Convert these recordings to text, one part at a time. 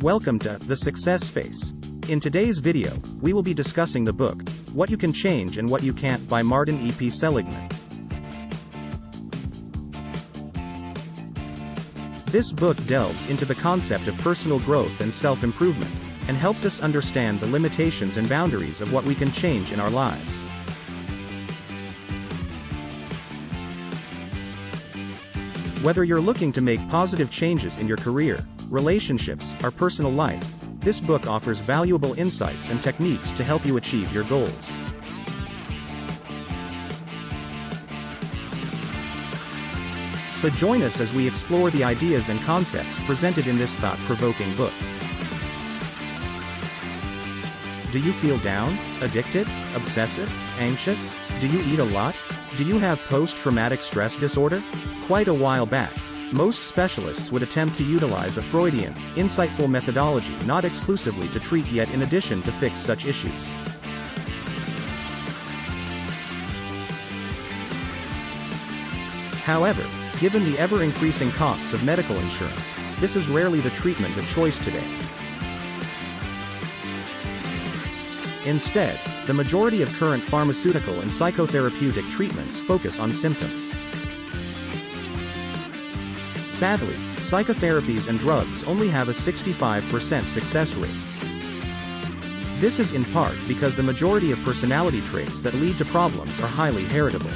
Welcome to The Success Face. In today's video, we will be discussing the book, What You Can Change and What You Can't by Martin E.P. Seligman. This book delves into the concept of personal growth and self-improvement, and helps us understand the limitations and boundaries of what we can change in our lives. Whether you're looking to make positive changes in your career, relationships, or personal life, this book offers valuable insights and techniques to help you achieve your goals. So join us as we explore the ideas and concepts presented in this thought-provoking book. Do you feel down, addicted, obsessive, anxious? Do you eat a lot? Do you have post-traumatic stress disorder? Quite a while back, most specialists would attempt to utilize a Freudian, insightful methodology not exclusively to treat yet in addition to fix such issues. However, given the ever-increasing costs of medical insurance, this is rarely the treatment of choice today. Instead, the majority of current pharmaceutical and psychotherapeutic treatments focus on symptoms. Sadly, psychotherapies and drugs only have a 65% success rate. This is in part because the majority of personality traits that lead to problems are highly heritable.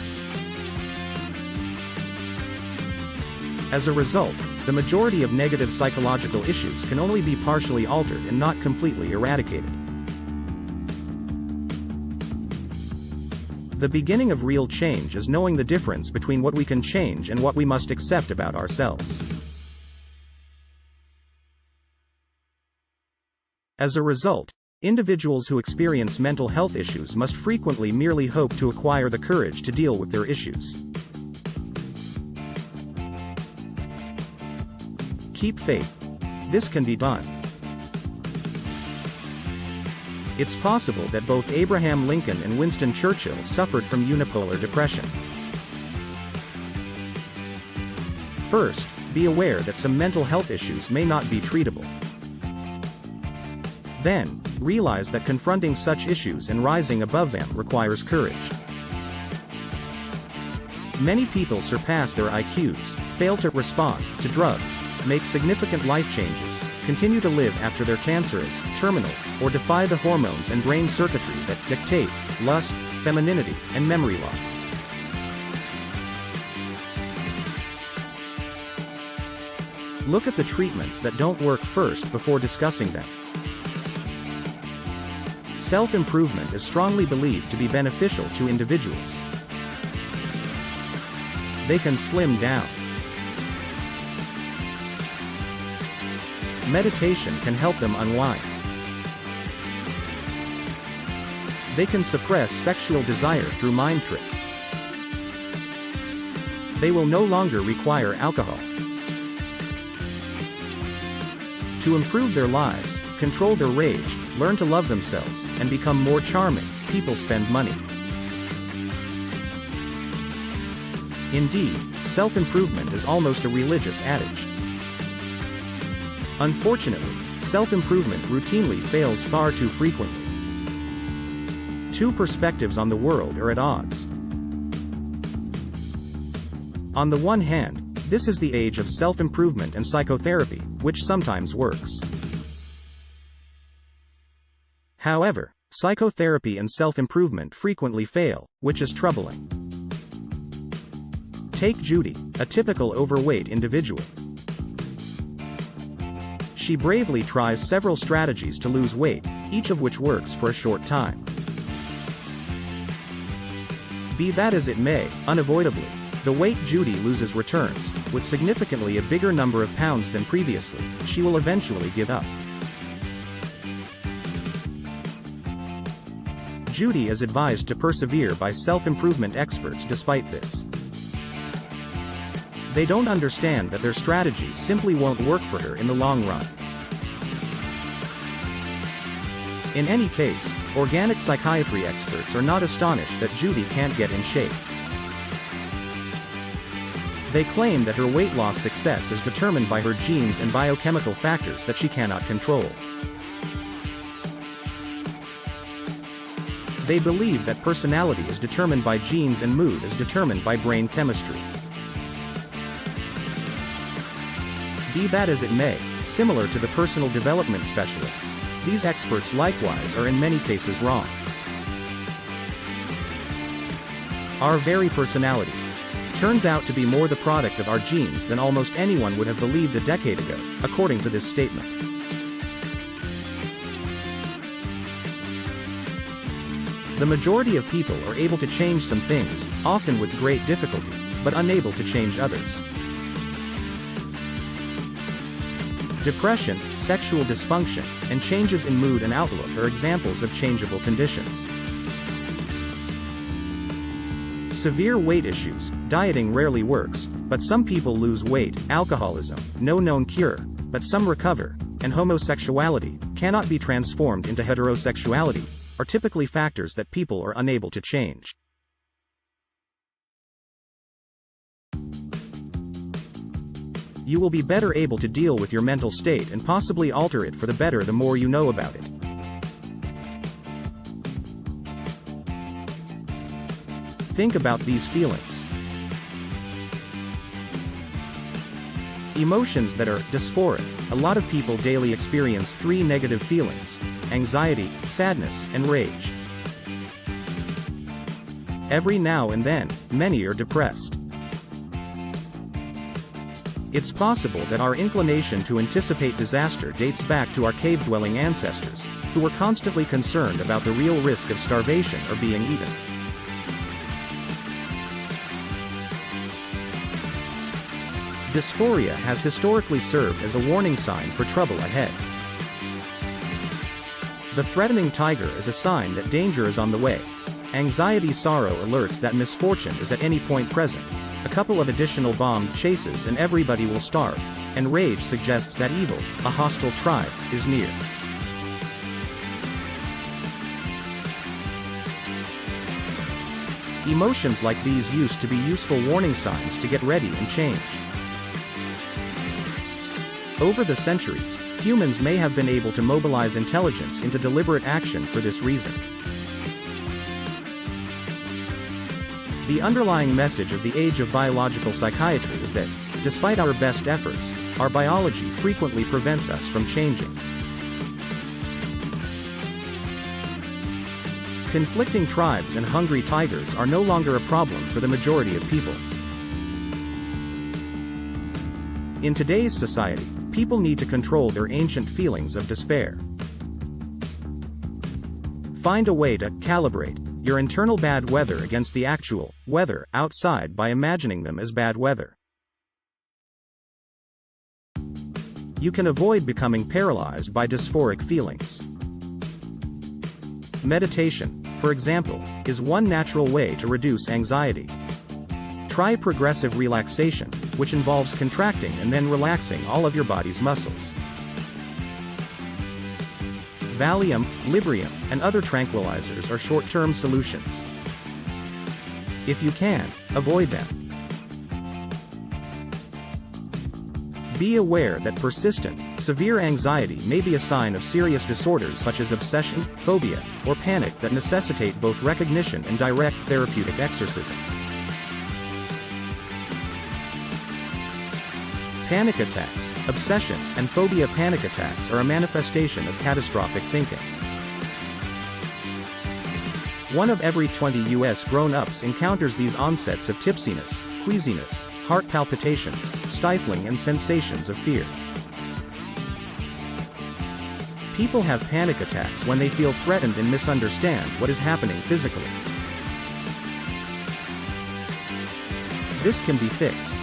As a result, the majority of negative psychological issues can only be partially altered and not completely eradicated. The beginning of real change is knowing the difference between what we can change and what we must accept about ourselves. As a result, individuals who experience mental health issues must frequently merely hope to acquire the courage to deal with their issues. Keep faith. This can be done. It's possible that both Abraham Lincoln and Winston Churchill suffered from unipolar depression. First, be aware that some mental health issues may not be treatable. Then, realize that confronting such issues and rising above them requires courage. Many people surpass their IQs, fail to respond to drugs, make significant life changes, continue to live after their cancer is terminal, or defy the hormones and brain circuitry that dictate lust, femininity, and memory loss. Look at the treatments that don't work first before discussing them. Self-improvement is strongly believed to be beneficial to individuals. They can slim down. Meditation can help them unwind. They can suppress sexual desire through mind tricks. They will no longer require alcohol. To improve their lives, control their rage, learn to love themselves, and become more charming, people spend money. Indeed, self-improvement is almost a religious adage. Unfortunately, self-improvement routinely fails far too frequently. Two perspectives on the world are at odds. On the one hand, this is the age of self-improvement and psychotherapy, which sometimes works. However, psychotherapy and self-improvement frequently fail, which is troubling. Take Judy, a typical overweight individual. She bravely tries several strategies to lose weight, each of which works for a short time. Be that as it may, unavoidably, the weight Judy loses returns, with significantly a bigger number of pounds than previously. She will eventually give up. Judy is advised to persevere by self-improvement experts despite this. They don't understand that their strategies simply won't work for her in the long run. In any case, organic psychiatry experts are not astonished that Judy can't get in shape. They claim that her weight loss success is determined by her genes and biochemical factors that she cannot control. They believe that personality is determined by genes and mood is determined by brain chemistry. Be that as it may, similar to the personal development specialists, these experts likewise are in many cases wrong. Our very personality turns out to be more the product of our genes than almost anyone would have believed a decade ago, according to this statement. The majority of people are able to change some things, often with great difficulty, but unable to change others. Depression, sexual dysfunction, and changes in mood and outlook are examples of changeable conditions. Severe weight issues, dieting rarely works, but some people lose weight, alcoholism, no known cure, but some recover, and homosexuality, cannot be transformed into heterosexuality, are typically factors that people are unable to change. You will be better able to deal with your mental state and possibly alter it for the better the more you know about it. Think about these feelings. Emotions that are dysphoric. A lot of people daily experience 3 negative feelings: anxiety, sadness, and rage. Every now and then, many are depressed. It's possible that our inclination to anticipate disaster dates back to our cave-dwelling ancestors, who were constantly concerned about the real risk of starvation or being eaten. Dysphoria has historically served as a warning sign for trouble ahead. The threatening tiger is a sign that danger is on the way. Anxiety sorrow alerts that misfortune is at any point present. A couple of additional bombed chases and everybody will starve. And rage suggests that evil, a hostile tribe, is near. Emotions like these used to be useful warning signs to get ready and change. Over the centuries, humans may have been able to mobilize intelligence into deliberate action for this reason. The underlying message of the age of biological psychiatry is that, despite our best efforts, our biology frequently prevents us from changing. Conflicting tribes and hungry tigers are no longer a problem for the majority of people. In today's society, people need to control their ancient feelings of despair. Find a way to calibrate your internal bad weather against the actual weather outside by imagining them as bad weather. You can avoid becoming paralyzed by dysphoric feelings. Meditation, for example, is one natural way to reduce anxiety. Try progressive relaxation, which involves contracting and then relaxing all of your body's muscles. Valium, Librium, and other tranquilizers are short-term solutions. If you can, avoid them. Be aware that persistent, severe anxiety may be a sign of serious disorders such as obsession, phobia, or panic that necessitate both recognition and direct therapeutic exorcism. Panic attacks, obsession, and phobia. Panic attacks are a manifestation of catastrophic thinking. 1 of every 20 U.S. grown-ups encounters these onsets of tipsiness, queasiness, heart palpitations, stifling, and sensations of fear. People have panic attacks when they feel threatened and misunderstand what is happening physically. This can be fixed.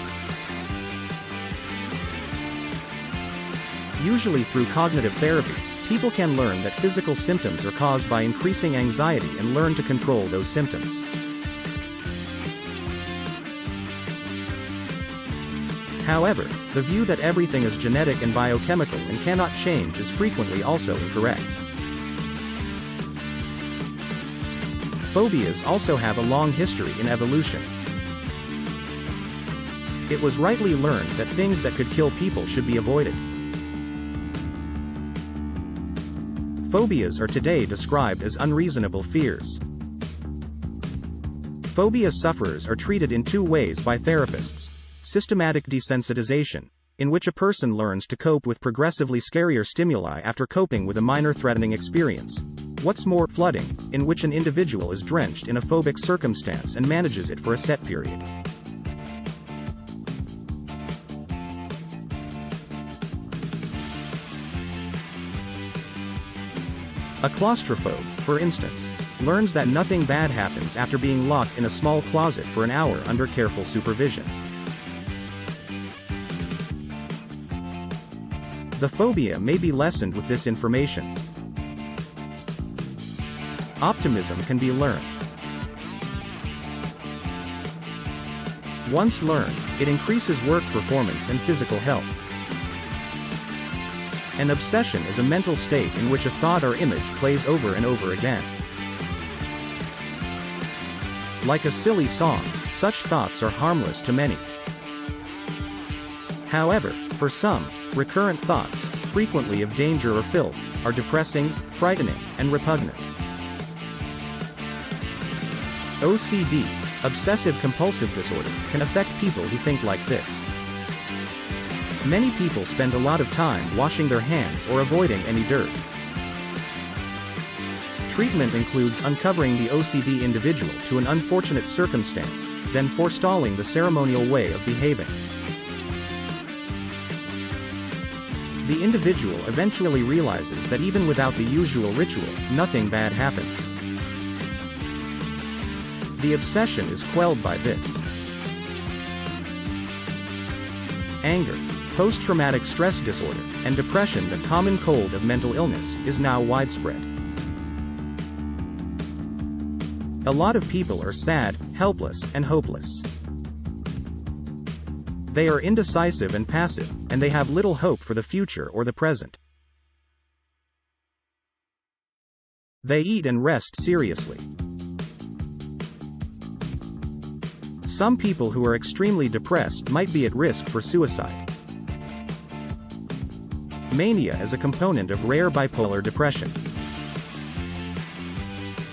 Usually through cognitive therapy, people can learn that physical symptoms are caused by increasing anxiety and learn to control those symptoms. However, the view that everything is genetic and biochemical and cannot change is frequently also incorrect. Phobias also have a long history in evolution. It was rightly learned that things that could kill people should be avoided. Phobias are today described as unreasonable fears. Phobia sufferers are treated in two ways by therapists: systematic desensitization, in which a person learns to cope with progressively scarier stimuli after coping with a minor threatening experience. What's more, flooding, in which an individual is drenched in a phobic circumstance and manages it for a set period. A claustrophobe, for instance, learns that nothing bad happens after being locked in a small closet for an hour under careful supervision. The phobia may be lessened with this information. Optimism can be learned. Once learned, it increases work performance and physical health. An obsession is a mental state in which a thought or image plays over and over again. Like a silly song, such thoughts are harmless to many. However, for some, recurrent thoughts, frequently of danger or filth, are depressing, frightening, and repugnant. OCD, obsessive-compulsive disorder, can affect people who think like this. Many people spend a lot of time washing their hands or avoiding any dirt. Treatment includes uncovering the OCD individual to an unfortunate circumstance, then forestalling the ceremonial way of behaving. The individual eventually realizes that even without the usual ritual, nothing bad happens. The obsession is quelled by this. Anger, post-traumatic stress disorder, and depression, the common cold of mental illness, is now widespread. A lot of people are sad, helpless, and hopeless. They are indecisive and passive, and they have little hope for the future or the present. They eat and rest seriously. Some people who are extremely depressed might be at risk for suicide. Mania is a component of rare bipolar depression.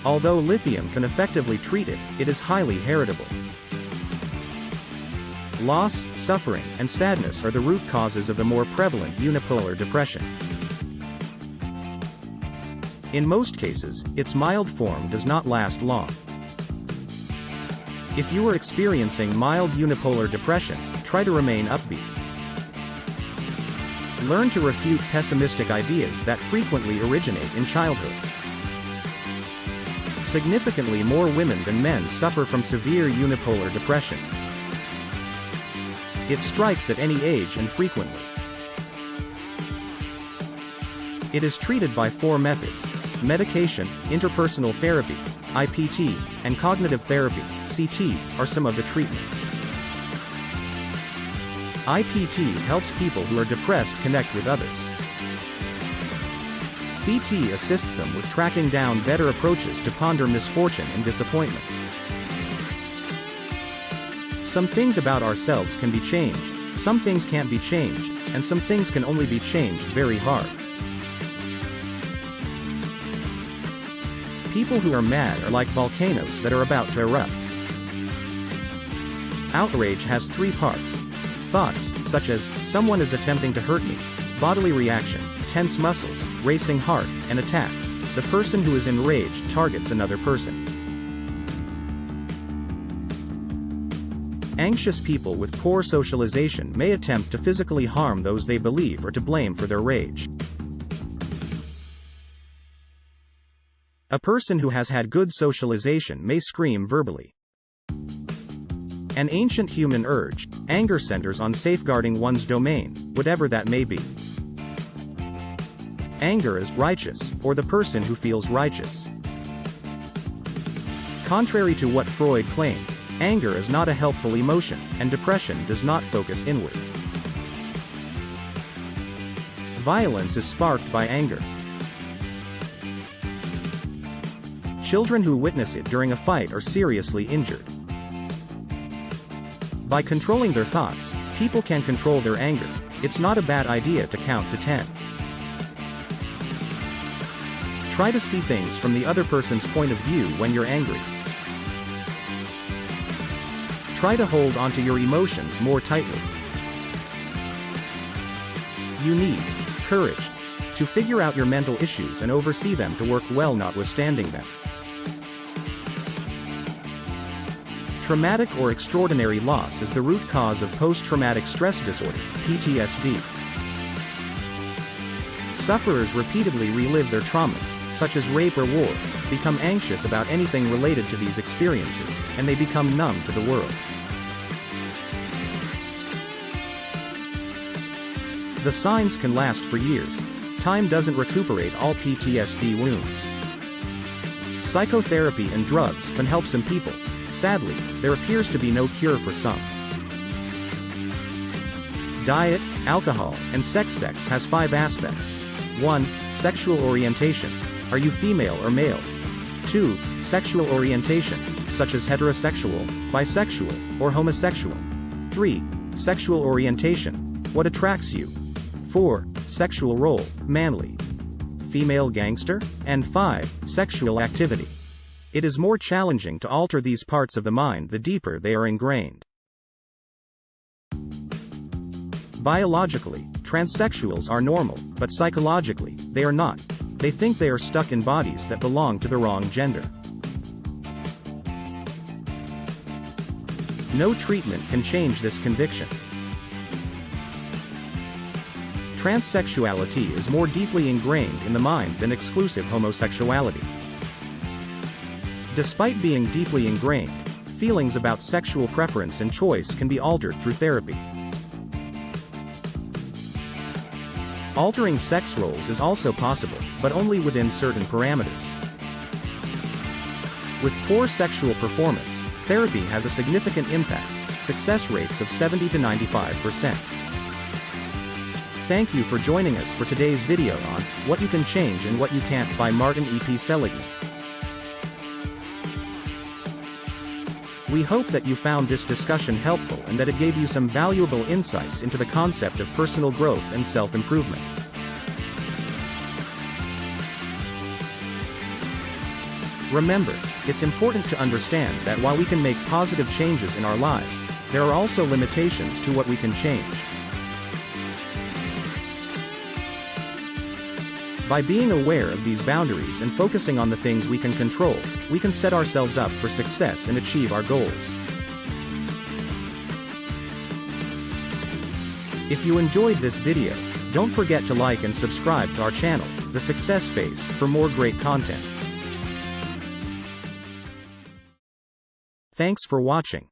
Although lithium can effectively treat it, it is highly heritable. Loss, suffering, and sadness are the root causes of the more prevalent unipolar depression. In most cases, its mild form does not last long. If you are experiencing mild unipolar depression, try to remain upbeat. Learn to refute pessimistic ideas that frequently originate in childhood. Significantly more women than men suffer from severe unipolar depression. It strikes at any age and frequently. It is treated by 4 methods: medication, interpersonal therapy, IPT, and cognitive therapy, CT, are some of the treatments. IPT helps people who are depressed connect with others. CT assists them with tracking down better approaches to ponder misfortune and disappointment. Some things about ourselves can be changed, some things can't be changed, and some things can only be changed very hard. People who are mad are like volcanoes that are about to erupt. Outrage has 3 parts. Thoughts, such as, someone is attempting to hurt me; bodily reaction, tense muscles, racing heart, and attack. The person who is enraged targets another person. Anxious people with poor socialization may attempt to physically harm those they believe are to blame for their rage. A person who has had good socialization may scream verbally. An ancient human urge, anger centers on safeguarding one's domain, whatever that may be. Anger is righteous, or the person who feels righteous. Contrary to what Freud claimed, anger is not a helpful emotion, and depression does not focus inward. Violence is sparked by anger. Children who witness it during a fight are seriously injured. By controlling their thoughts, people can control their anger. It's not a bad idea to count to 10. Try to see things from the other person's point of view when you're angry. Try to hold onto your emotions more tightly. You need courage to figure out your mental issues and oversee them to work well notwithstanding them. Traumatic or extraordinary loss is the root cause of post-traumatic stress disorder, PTSD. Sufferers repeatedly relive their traumas, such as rape or war, become anxious about anything related to these experiences, and they become numb to the world. The signs can last for years. Time doesn't recuperate all PTSD wounds. Psychotherapy and drugs can help some people. Sadly, there appears to be no cure for some. Diet, alcohol, and sex has 5 aspects. 1. Sexual orientation. Are you female or male? 2. Sexual orientation, such as heterosexual, bisexual, or homosexual. 3. Sexual orientation. What attracts you? 4. Sexual role, manly, female, gangster. And 5. Sexual activity. It is more challenging to alter these parts of the mind the deeper they are ingrained. Biologically, transsexuals are normal, but psychologically, they are not. They think they are stuck in bodies that belong to the wrong gender. No treatment can change this conviction. Transsexuality is more deeply ingrained in the mind than exclusive homosexuality. Despite being deeply ingrained, feelings about sexual preference and choice can be altered through therapy. Altering sex roles is also possible, but only within certain parameters. With poor sexual performance, therapy has a significant impact, success rates of 70 to 95%. Thank you for joining us for today's video on What You Can Change and What You Can't by Martin E.P. Seligman. We hope that you found this discussion helpful and that it gave you some valuable insights into the concept of personal growth and self-improvement. Remember, it's important to understand that while we can make positive changes in our lives, there are also limitations to what we can change. By being aware of these boundaries and focusing on the things we can control, we can set ourselves up for success and achieve our goals. If you enjoyed this video, don't forget to like and subscribe to our channel, The Success Phase, for more great content. Thanks for watching.